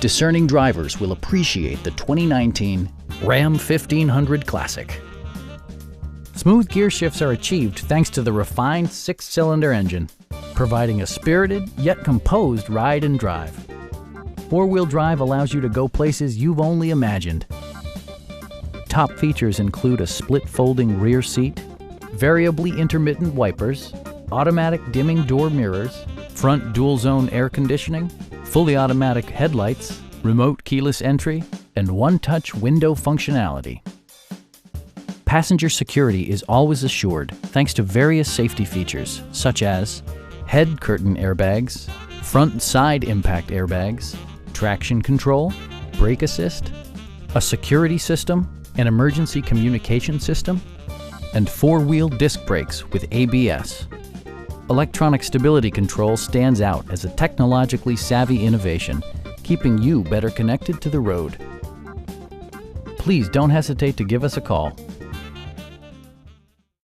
discerning drivers will appreciate the 2019 Ram 1500 Classic. Smooth gear shifts are achieved thanks to the refined 6-cylinder engine, providing a spirited yet composed ride and drive. Four-wheel drive allows you to go places you've only imagined. Top features include a split folding rear seat, variably intermittent wipers, automatic dimming door mirrors, front dual-zone air conditioning, fully automatic headlights, remote keyless entry, and one-touch window functionality. Passenger security is always assured thanks to various safety features such as head curtain airbags, front and side impact airbags, traction control, brake assist, a security system, an emergency communication system, and four-wheel disc brakes with ABS. Electronic stability control stands out as a technologically savvy innovation, keeping you better connected to the road. Please don't hesitate to give us a call.